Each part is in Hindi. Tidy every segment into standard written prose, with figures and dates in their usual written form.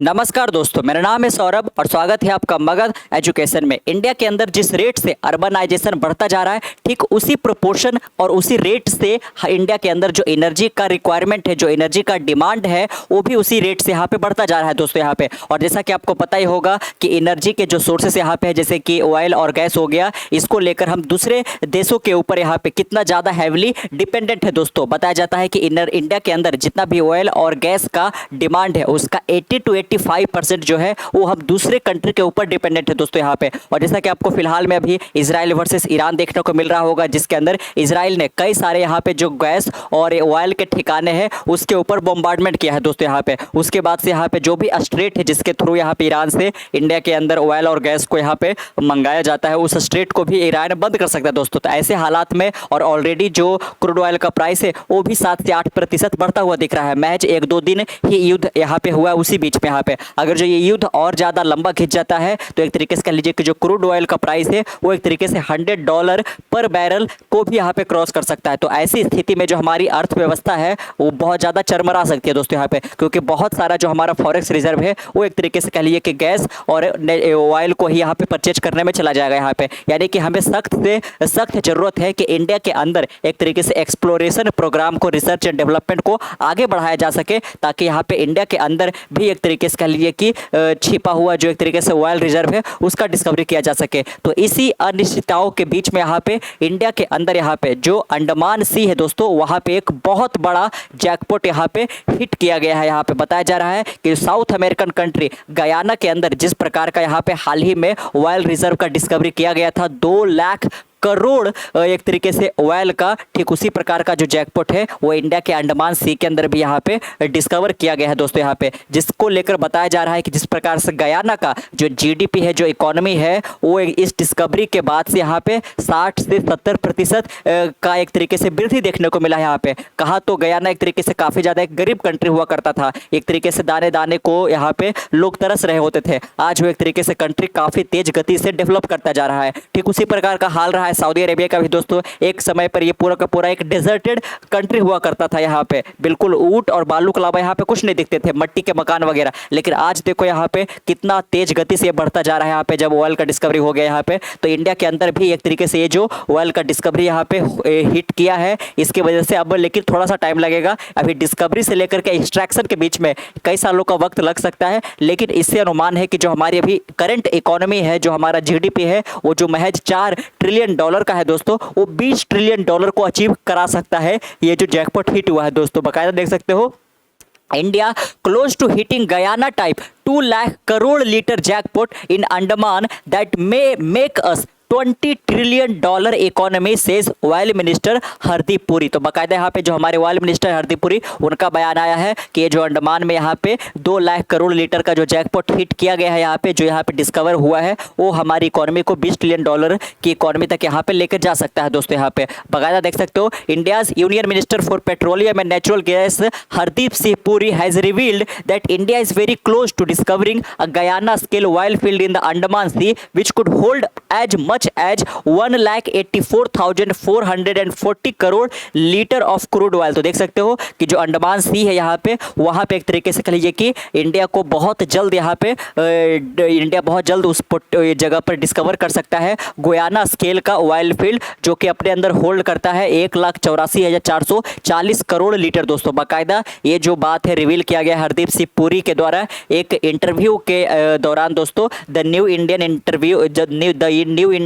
नमस्कार दोस्तों, मेरा नाम है सौरभ और स्वागत है आपका मगध एजुकेशन में। इंडिया के अंदर जिस रेट से अर्बनाइजेशन बढ़ता जा रहा है, ठीक उसी प्रोपोर्शन और उसी रेट से इंडिया के अंदर जो एनर्जी का रिक्वायरमेंट है, जो एनर्जी का डिमांड है, वो भी उसी रेट से यहाँ पे बढ़ता जा रहा है दोस्तों यहाँ पे। और जैसा कि आपको पता ही होगा कि एनर्जी के जो सोर्सेस यहाँ पे है, जैसे कि ऑयल और गैस हो गया, इसको लेकर हम दूसरे देशों के ऊपर यहाँ पे कितना ज़्यादा हैविली डिपेंडेंट है दोस्तों। बताया जाता है कि इंडिया के अंदर जितना भी ऑयल और गैस का डिमांड है, उसका 80 to 85% जो है वो हम दूसरे कंट्री के ऊपर डिपेंडेंट है दोस्तों यहाँ पे। और जैसा कि आपको फिलहाल में अभी इजराइल वर्सेस ईरान देखने को मिल रहा होगा, जिसके अंदर इजराइल ने कई सारे यहाँ पे जो गैस और ऑयल के ठिकाने हैं उसके ऊपर बॉम्बार्डमेंट किया है दोस्तों यहाँ पे। उसके बाद से यहाँ पे जो भी स्ट्रेट है जिसके थ्रू यहाँ पे ईरान से इंडिया के अंदर ऑयल और गैस को यहाँ पे मंगाया जाता है, उस स्ट्रेट को भी ईरान बंद कर सकता है दोस्तों। तो ऐसे हालात में और ऑलरेडी जो क्रूड ऑयल का प्राइस है वो भी 7 से 8% बढ़ता हुआ दिख रहा है। महज 1-2 दिन ही युद्ध यहाँ पे हुआ, उसी बीच में यहाँ पे अगर जो ये युद्ध और ज़्यादा लंबा खिंच जाता है तो एक तरीके से कह लीजिए कि जो क्रूड ऑयल का प्राइस है वो एक तरीके से $100 पर बैरल को भी यहाँ पे क्रॉस कर सकता है। तो ऐसी स्थिति में जो हमारी अर्थव्यवस्था है वो बहुत ज़्यादा चरमरा सकती है दोस्तों यहाँ पे, क्योंकि बहुत सारा जो हमारा फॉरेक्स रिजर्व है वो एक तरीके से कह लीजिए कि गैस और ऑयल को ही यहाँ पे परचेज करने में चला जाएगा यहाँ पे। यानी कि हमें सख्त से सख्त जरूरत है कि इंडिया के अंदर एक तरीके से एक्सप्लोरेशन प्रोग्राम को, रिसर्च एंड डेवलपमेंट को आगे बढ़ाया जा सके, ताकि यहाँ पे इंडिया के अंदर भी एक तरीके से कह लीजिए कि छिपा हुआ जो एक तरीके से ऑयल रिजर्व है उसका डिस्कवरी किया जा सके। तो इसी अनिश्चितताओं के बीच में यहाँ पे इंडिया के अंदर यहाँ पे जो अंडमान सी है दोस्तों, वहाँ पे एक बहुत बड़ा जैकपॉट यहाँ पे हिट किया गया है। यहाँ पे बताया जा रहा है कि साउथ अमेरिकन कंट्री गयाना के अंदर जिस प्रकार का यहाँ पे हाल ही में ऑयल रिजर्व का डिस्कवरी किया गया था, 2 लाख करोड़ एक तरीके से ऑयल का, ठीक उसी प्रकार का जो जैकपॉट है वो इंडिया के अंडमान सी के अंदर भी यहाँ पे डिस्कवर किया गया है दोस्तों यहाँ पे। जिसको लेकर बताया जा रहा है कि जिस प्रकार से गयाना का जो जीडीपी है, जो इकोनॉमी है, वो इस डिस्कवरी के बाद से यहाँ पे 60 से 70% का एक तरीके से वृद्धि देखने को मिला है यहाँ पे। कहा तो गयाना एक तरीके से काफ़ी ज़्यादा एक गरीब कंट्री हुआ करता था, एक तरीके से दाने दाने को यहाँ पे लोग तरस रहे होते थे। आज वो एक तरीके से कंट्री काफ़ी तेज गति से डेवलप करता जा रहा है। ठीक उसी प्रकार का हाल रहा है सऊदी अरेबिया का भी दोस्तों। एक समय पर ये पूरा का पूरा एक डेजर्टेड कंट्री हुआ करता था यहाँ पे, बिल्कुल ऊंट और बालू के अलावा यहाँ पे कुछ नहीं दिखते थे, मट्टी के मकान वगैरह। लेकिन आज देखो यहाँ पे कितना तेज गति से बढ़ता जा रहा है यहाँ पे, जब ऑयल का डिस्कवरी हो गया यहाँ पे। तो इंडिया के अंदर भी एक तरीके से ये जो ऑयल का डिस्कवरी यहाँ पे हिट किया है, इसकी वजह से अब लेकिन थोड़ा सा टाइम लगेगा। अभी डिस्कवरी से लेकर के एक्सट्रैक्शन के बीच में कई सालों का वक्त लग सकता है, लेकिन इससे अनुमान है कि जो हमारी अभी करंट इकोनॉमी है, जो हमारा जीडीपी है, वो जो महज $4 ट्रिलियन का है दोस्तों, वो $20 ट्रिलियन को अचीव करा सकता है। ये जो जैकपॉट हिट हुआ है दोस्तों, बाकायदा देख सकते हो, India close to hitting Guyana type 2 lakh crore litre jackpot in Andaman that may make us $20 trillion economy says oil minister Hardeep Puri. तो बाकायदा यहाँ पे जो हमारे ऑयल मिनिस्टर हरदीप पुरी, उनका बयान आया है कि ये जो अंडमान में यहाँ पे 2 लाख करोड़ लीटर का जो जैकपॉट हिट किया गया है यहाँ पे, जो यहाँ पे डिस्कवर हुआ है, वो हमारी इकोनॉमी को $20 ट्रिलियन की इकोनॉमी तक यहाँ पे लेकर जा सकता है दोस्तों। यहाँ पे बाकायदा देख सकते हो, India's union minister for petroleum and natural gas Hardeep Singh Puri has revealed that India is very close to discovering a Guyana scale oil field in the Andaman sea which could hold as much as 1,84,440 crore litre of crude oil. तो देख सकते हो कि जो अंडमान सी है यहाँ पे, वहाँ पे एक तरीके से कह लीजिए कि इंडिया को बहुत जल्द यहाँ पे इंडिया बहुत जल्द उस जगह पर डिस्कवर कर सकता है गुयाना स्केल का ऑयल फील्ड, जो कि अपने अंदर होल्ड करता है 1,84,440 करोड़ लीटर दोस्तों। बाकायदा ये जो बात है रिवील किया गया हरदीप सिंह पुरी के द्वारा एक इंटरव्यू के दौरान दोस्तों। द न्यू इंडियन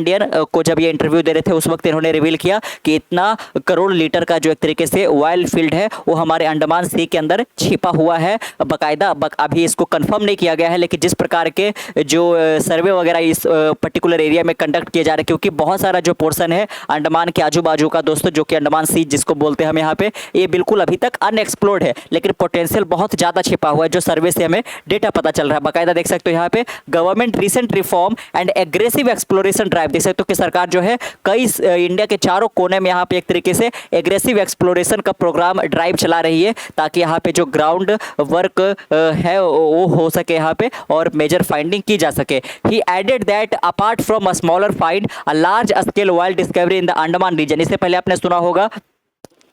को जब ये इंटरव्यू दे रहे थे, उस वक्त इन्होंने रिवील किया कि इतना करोड़ लीटर का जो एक तरीके से ऑयल फील्ड है वो हमारे अंडमान सी के अंदर छिपा हुआ है। बाकायदा अभी इसको कंफर्म नहीं किया गया है, लेकिन जिस प्रकार के जो सर्वे वगैरह इस पर्टिकुलर एरिया में कंडक्ट किए जा रहे हैं, क्योंकि बहुत सारा जो पोर्शन है अंडमान के आजू बाजू का दोस्तों, जो कि अंडमान सी जिसको बोलते हैं हम यहाँ पे, ये बिल्कुल अभी तक अनएक्सप्लोर्ड है, लेकिन पोटेंशियल बहुत ज़्यादा छिपा हुआ है, जो सर्वे से हमें डेटा पता चल रहा है। बाकायदा देख सकते हो यहाँ पे government recent reform and aggressive exploration drive, देख सकते हो कि सरकार जो है कई इंडिया के चारों कोने में यहाँ पे एक तरीके से एग्रेसिव एक्सप्लोरेशन का प्रोग्राम ड्राइव चला रही है, ताकि यहाँ पे जो ग्राउंड वर्क है वो हो सके यहाँ पे और मेजर फाइंडिंग की जा सके। He added that apart from a smaller find a large scale oil discovery in the Andaman region. इससे पहले आपने सुना होगा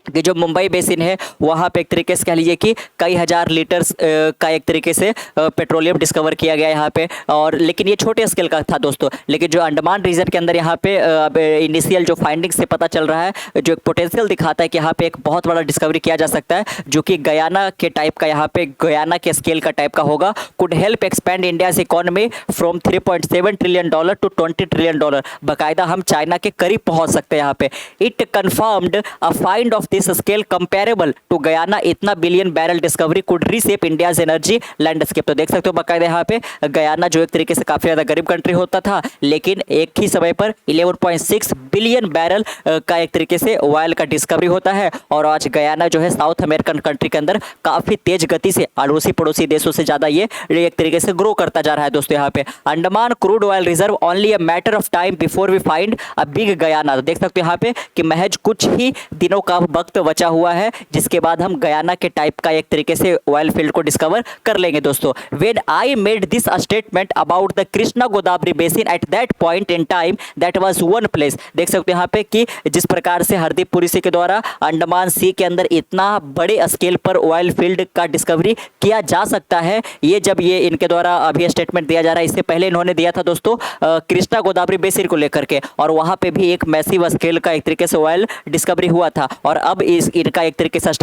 कि जो मुंबई बेसिन है वहाँ पे एक तरीके से कह लीजिए कि कई हज़ार लीटर्स का एक तरीके से पेट्रोलियम डिस्कवर किया गया यहाँ पे। और लेकिन ये छोटे स्केल का था दोस्तों। लेकिन जो अंडमान रीजन के अंदर यहाँ पे अब इनिशियल जो फाइंडिंग्स से पता चल रहा है, जो एक पोटेंशियल दिखाता है कि यहाँ पे एक बहुत बड़ा डिस्कवरी किया जा सकता है, जो कि गयाना के टाइप का, यहाँ पे गयाना के स्केल का टाइप का होगा। Could help expand India's economy from $3.7 trillion to $20 trillion. बाकायदा हम चाइना के करीब पहुँच सकते हैं यहाँ पे। It confirmed a find of this scale comparable to Guyana. इतना billion barrel discovery could reshape India's energy landscape. तो देख सकते हो बाकायदा यहाँ पे गयाना जो एक तरीके से काफी ज्यादा गरीब कंट्री होता था, लेकिन एक ही समय पर 11.6 बिलियन बैरल का एक तरीके से ऑयल का डिस्कवरी होता है। और आज गयाना जो है साउथ अमेरिकन कंट्री के अंदर काफी तेज गति से अड़ोसी पड़ोसी देशों से ज्यादा ये एक तरीके से ग्रो करता जा रहा है दोस्तों। यहाँ पे Andaman crude oil reserve only a matter of time before we find a big Guyana. तो देख सकते हो यहाँ पे कि महज कुछ ही दिनों का वक्त बचा हुआ है, जिसके बाद हम गयाना के टाइप का एक तरीके से ऑयल फील्ड को डिस्कवर कर लेंगे दोस्तों। When I made this statement about the Krishna Godavari basin at that point in time that was one place. देख सकते हो यहाँ पे कि जिस प्रकार से हरदीप पुरी सिंह के द्वारा अंडमान सी के अंदर इतना बड़े स्केल पर ऑयल फील्ड का डिस्कवरी किया जा सकता है, ये जब ये इनके द्वारा अभी स्टेटमेंट दिया जा रहा है, इससे पहले इन्होंने दिया था दोस्तों कृष्णा गोदावरी बेसिन को लेकर के, और वहां पे भी एक मैसिव स्केल का एक तरीके से ऑयल डिस्कवरी हुआ था। और अब इस इनका एक तरीके से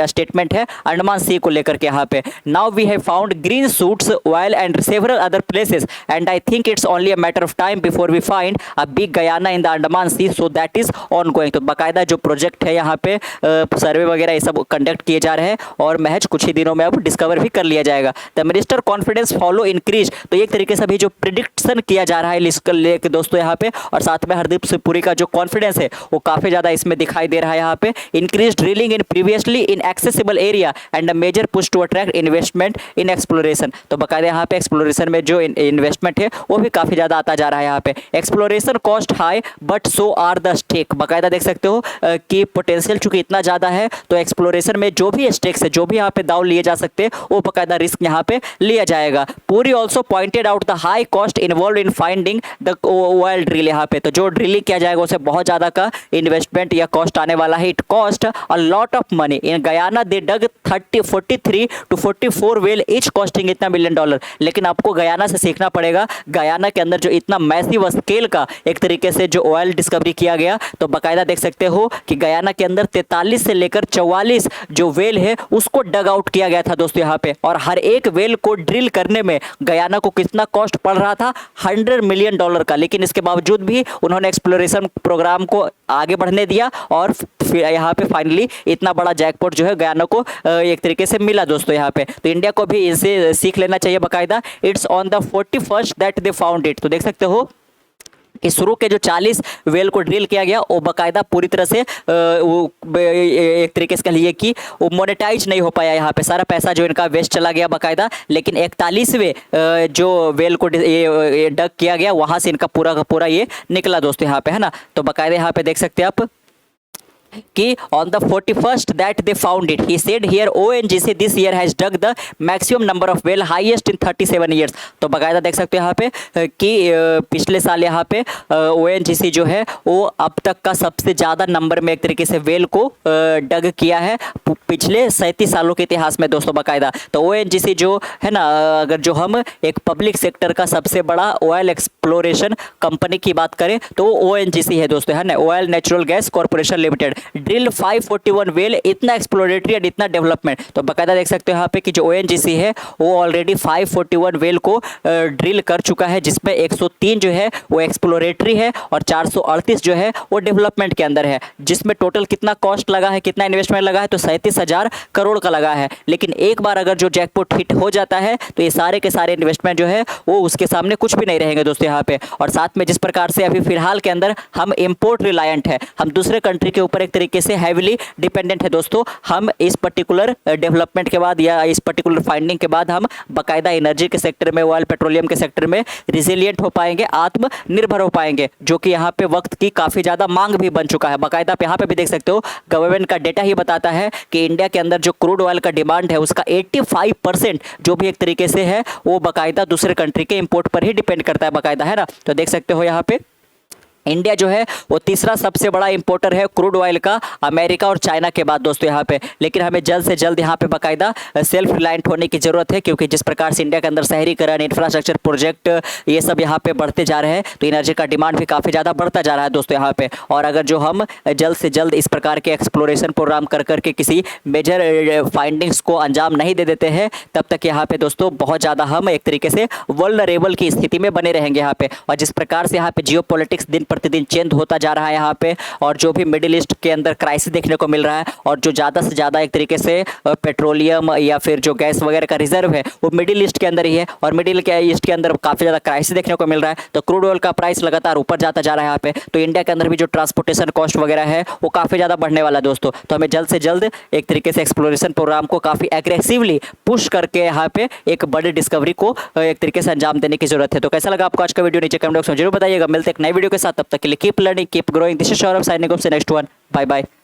स्टेटमेंट है अंडमान सी को लेकर के यहाँ पे। Now we have found green shoots oil and several other places and I think it's only a matter of time before we find a big Guyana in the Andaman sea, so that is ongoing. तो बाकायदा जो प्रोजेक्ट है यहाँ पे सर्वे वगैरह ये सब कंडक्ट किए जा रहे हैं, और महज कुछ ही दिनों में अब डिस्कवर भी कर लिया जाएगा। The minister confidence follow increase. तो एक तरीके से अभी जो प्रिडिक्शन किया जा रहा है इसको लेकर दोस्तों यहाँ पे, और साथ में हरदीप सिंह पुरी का जो कॉन्फिडेंस है वो काफी ज्यादा इसमें दिखाई दे रहा है यहाँ पे। Increase drilling in previously inaccessible area and a major push to attract investment in exploration। तो बकायदा यहाँ पे एक्सप्लोरेशन में जो इन्वेस्टमेंट है वो भी काफी ज्यादा आता जा रहा है यहाँ पे। Exploration cost high but so are the stake. बकायदा देख सकते हो कि पोटेंशियल चूंकि इतना ज्यादा है, तो एक्सप्लोरेशन में जो भी स्टेक्स है, जो भी यहाँ पे दाव लिए जा सकते हैं, वो बकायदा रिस्क यहाँ पे लिया जाएगा। पूरी also pointed out the high cost involve in finding the oil drill. यहाँ पे तो जो ड्रिलिंग किया जाएगा उसे बहुत ज्यादा का इन्वेस्टमेंट या कॉस्ट आने वाला है। It cost a lot of money. In Guyana they dug 43 to 44 well each costing इतना $1 बिलियन। लेकिन आपको गयाना से सीखना पड़ेगा। गयाना के अंदर जो इतना मैसिव स्केल का एक तरीके से जो ऑयल डिस्कवरी किया गया, तो बाकायदा देख सकते हो कि गयाना के अंदर 43 से लेकर 44 जो वेल है उसको डग आउट किया गया था दोस्तों यहाँ पे। और हर एक वेल को ड्रिल करने में गयाना को कितना कॉस्ट पड़ रहा था, $100 मिलियन का। लेकिन इसके बावजूद भी उन्होंने एक्सप्लोरेशन प्रोग्राम को आगे बढ़ने दिया, और फिर यहाँ पे फाइनली इतना बड़ा जैकपॉट जो है गयाना को एक तरीके से मिला दोस्तों यहाँ पे। तो इंडिया को भी इनसे सीख लेना चाहिए बाकायदा। It's on the 41st that they found it. तो देख सकते हो कि शुरू के जो 40 वेल को ड्रिल किया गया वो बाकायदा पूरी तरह से वो एक तरीके से कह लीजिए कि वो मोनेटाइज नहीं हो पाया। यहाँ पे सारा पैसा जो इनका वेस्ट चला गया बाकायदा। लेकिन 41वें जो वेल को ये डग किया गया, वहाँ से इनका पूरा का पूरा ये निकला दोस्तों यहाँ पे, है ना। तो बाकायदा यहाँ पे देख सकते हैं आप कि on the 41st that they found it, he said here ONGC this year has dug the maximum number of well highest in 37 years। तो बाकायदा देख सकते हो यहाँ पे कि पिछले साल यहाँ पे ONGC जो है वो अब तक का सबसे ज़्यादा नंबर में एक तरीके से वेल को डग किया है पिछले 37 सालों के इतिहास में दोस्तों बाकायदा। तो ONGC जो है ना, अगर जो हम एक पब्लिक सेक्टर का सबसे बड़ा ऑयल एक्सप्लोरेशन कंपनी की बात करें तो ONGC है दोस्तों, है ना, oil natural gas corporation limited. Drill 541 well, इतना एक्सप्लोरेटरी एंड इतना डेवलपमेंट। तो बाकायदा देख सकते हो यहाँ पे कि जो ONGC है वो ऑलरेडी 541 वेल को ड्रिल कर चुका है, जिसमें 103 जो है वो एक्सप्लोरेटरी है और 438 जो है वो डेवलपमेंट के अंदर है। जिसमें टोटल कितना कॉस्ट लगा है, कितना इन्वेस्टमेंट लगा है, तो 37,000 करोड़ का लगा है। लेकिन एक बार अगर जो जैकपॉट हिट हो जाता है तो ये सारे के सारे इन्वेस्टमेंट जो है वो उसके सामने कुछ भी नहीं रहेंगे दोस्तों यहाँ पे। और साथ में जिस प्रकार से अभी फिलहाल के अंदर हम इम्पोर्ट रिलायंट है, हम दूसरे कंट्री के ऊपर एक तरीके से हैविली डिपेंडेंट है दोस्तों। हम इस पर्टिकुलर डेवलपमेंट के बाद या इस पर्टिकुलर फाइंडिंग के बाद हम बाकायदा एनर्जी के सेक्टर में, ऑयल पेट्रोलियम के सेक्टर में रिजिलियंट हो पाएंगे, आत्मनिर्भर हो पाएंगे, जो कि यहाँ पे वक्त की काफ़ी ज़्यादा मांग भी बन चुका है बाकायदा। यहाँ पे भी देख सकते हो गवर्नमेंट का डेटा ही बताता है कि इंडिया के अंदर जो क्रूड ऑयल का डिमांड है उसका 85% जो भी एक तरीके से है वो बाकायदा दूसरे कंट्री के इंपोर्ट पर ही डिपेंड करता है बाकायदा, है ना। तो देख सकते हो यहाँ पे इंडिया जो है वो तीसरा सबसे बड़ा इंपोर्टर है क्रूड ऑयल का, अमेरिका और चाइना के बाद दोस्तों यहाँ पे। लेकिन हमें जल्द से जल्द यहाँ पे बाकायदा सेल्फ रिलायंट होने की जरूरत है, क्योंकि जिस प्रकार से इंडिया के अंदर शहरीकरण, इंफ्रास्ट्रक्चर प्रोजेक्ट ये सब यहाँ पे बढ़ते जा रहे हैं, तो एनर्जी का डिमांड भी काफ़ी ज़्यादा बढ़ता जा रहा है दोस्तों यहाँ पे। और अगर जो हम जल्द से जल्द इस प्रकार के एक्सप्लोरेशन प्रोग्राम कर करके किसी मेजर फाइंडिंग्स को अंजाम नहीं दे देते हैं, तब तक यहाँ पे दोस्तों बहुत ज़्यादा हम एक तरीके से वल्नरेबल की स्थिति में बने रहेंगे यहाँ पे। और जिस प्रकार से यहाँ पे जियो पॉलिटिक्स दिन प्रतिदिन चेंज होता जा रहा है यहाँ पे, और जो भी मिडिल ईस्ट के अंदर क्राइसिस देखने को मिल रहा है, और जो ज़्यादा से ज़्यादा एक तरीके से पेट्रोलियम या फिर जो गैस वगैरह का रिजर्व है वो मिडिल ईस्ट के अंदर ही है, और मिडिल ईस्ट के अंदर काफ़ी ज़्यादा क्राइसिस देखने को मिल रहा है, तो क्रूड ऑयल का प्राइस लगातार ऊपर जाता जा रहा है यहाँ पे। तो इंडिया के अंदर भी जो ट्रांसपोर्टेशन कॉस्ट वगैरह है वो काफ़ी ज़्यादा बढ़ने वाला है दोस्तों। तो हमें जल्द से जल्द एक तरीके से एक्सप्लोरेशन प्रोग्राम को काफ़ी एग्रेसिवली पुश करके यहाँ पे एक बड़ी डिस्कवरी को एक तरीके से अंजाम देने की जरूरत है। तो कैसा लगा आपको आज का वीडियो, नीचे कमेंट बॉक्स में जरूर बताइएगा। मिलते एक नई वीडियो के साथ, तब तक के लिए keep learning, keep growing. This is Saurabh signing off see next one. Bye bye.